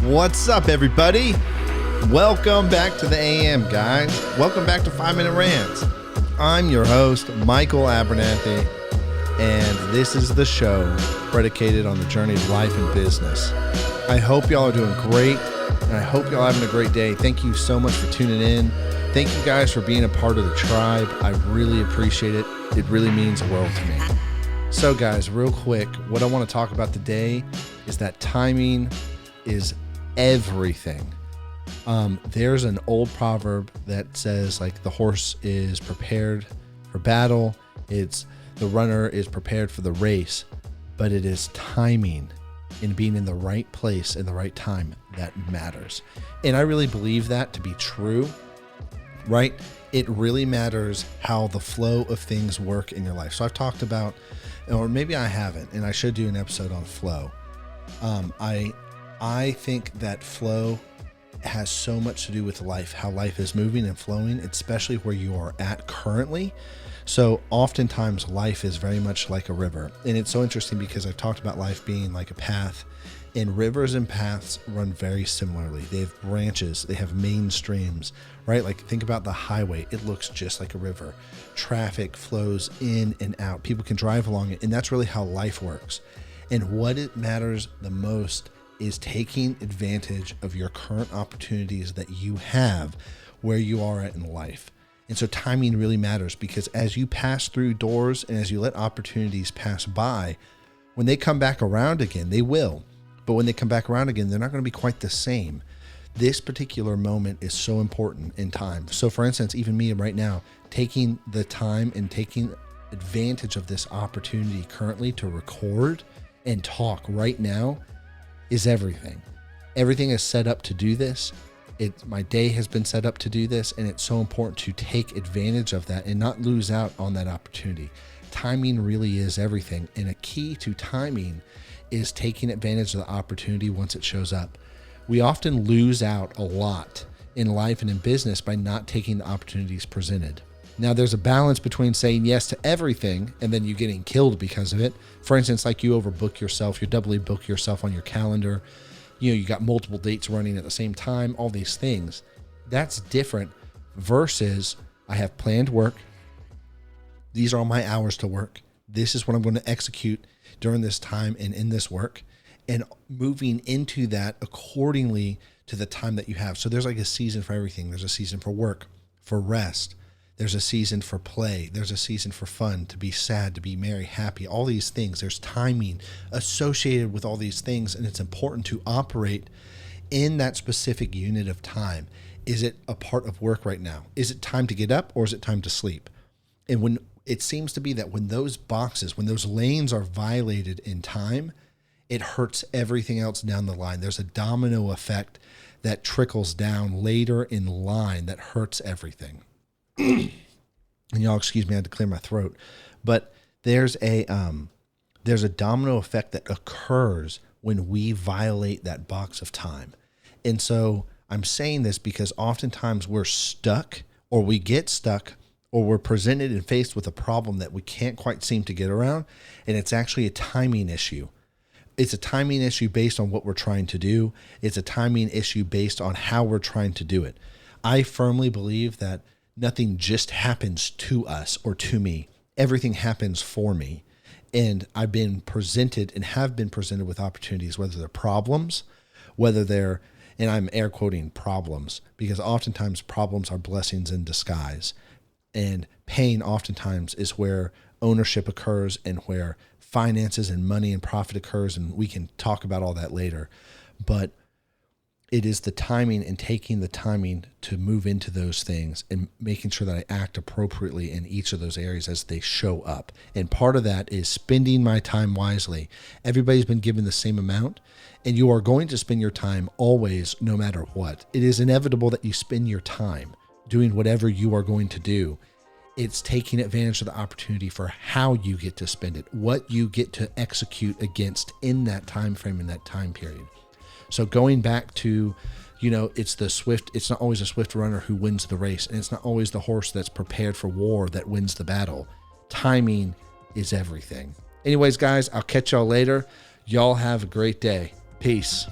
What's up, everybody? Welcome back to the AM, guys. Welcome back to 5 Minute Rants. I'm your host, Michael Abernathy, and this is the show predicated on the journey of life and business. I hope y'all are doing great, and I hope y'all are having a great day. Thank you so much for tuning in. Thank you guys for being a part of the tribe. I really appreciate it. It really means the world to me. So guys, real quick, what I want to talk about today is that timing is everything. There's an old proverb that says, like, the horse is prepared for battle. It's the runner is prepared for the race, but it is timing and being in the right place in the right time that matters. And I really believe that to be true, right? It really matters how the flow of things work in your life. So I've talked about, or maybe I haven't, and I should do an episode on flow. I think that flow has so much to do with life, how life is moving and flowing, especially where you are at currently. So oftentimes life is very much like a river. And it's so interesting because I've talked about life being like a path, and rivers and paths run very similarly. They have branches, they have main streams, right? Like, think about the highway. It looks just like a river. Traffic flows in and out. People can drive along it. And that's really how life works. And what it matters the most is taking advantage of your current opportunities that you have where you are at in life. And so timing really matters, because as you pass through doors and as you let opportunities pass by, when they come back around again, they will. But when they come back around again, they're not going to be quite the same. This particular moment is so important in time. So for instance, even me right now, taking the time and taking advantage of this opportunity currently to record and talk right now is everything. Everything is set up to do this. My day has been set up to do this, and it's so important to take advantage of that and not lose out on that opportunity. Timing really is everything, and a key to timing is taking advantage of the opportunity once it shows up. We often lose out a lot in life and in business by not taking the opportunities presented. Now, there's a balance between saying yes to everything and then you getting killed because of it. For instance, like, you overbook yourself, you doubly book yourself on your calendar. You got multiple dates running at the same time, all these things. That's different versus I have planned work. These are all my hours to work. This is what I'm going to execute during this time and in this work, and moving into that accordingly to the time that you have. So there's like a season for everything. There's a season for work, for rest. There's a season for play. There's a season for fun, to be sad, to be merry, happy, all these things. There's timing associated with all these things, and it's important to operate in that specific unit of time. Is it a part of work right now? Is it time to get up, or is it time to sleep? And when it seems to be that when those boxes, when those lanes are violated in time, it hurts everything else down the line. There's a domino effect that trickles down later in line that hurts everything. And y'all excuse me, I had to clear my throat, but there's a domino effect that occurs when we violate that box of time. And so I'm saying this because oftentimes we're stuck, or we get stuck, or we're presented and faced with a problem that we can't quite seem to get around. And it's actually a timing issue. It's a timing issue based on what we're trying to do. It's a timing issue based on how we're trying to do it. I firmly believe that nothing just happens to us or to me. Everything happens for me. And I've been presented and have been presented with opportunities, whether they're problems, whether they're, and I'm air quoting problems, because oftentimes problems are blessings in disguise. And pain oftentimes is where ownership occurs and where finances and money and profit occurs. And we can talk about all that later. But it is the timing and taking the timing to move into those things and making sure that I act appropriately in each of those areas as they show up. And part of that is spending my time wisely. Everybody's been given the same amount, and you are going to spend your time always, no matter what. It is inevitable that you spend your time doing whatever you are going to do. It's taking advantage of the opportunity for how you get to spend it, what you get to execute against in that time frame, in that time period. So going back to, it's not always a swift runner who wins the race, and it's not always the horse that's prepared for war that wins the battle. Timing is everything. Anyways, guys, I'll catch y'all later. Y'all have a great day. Peace.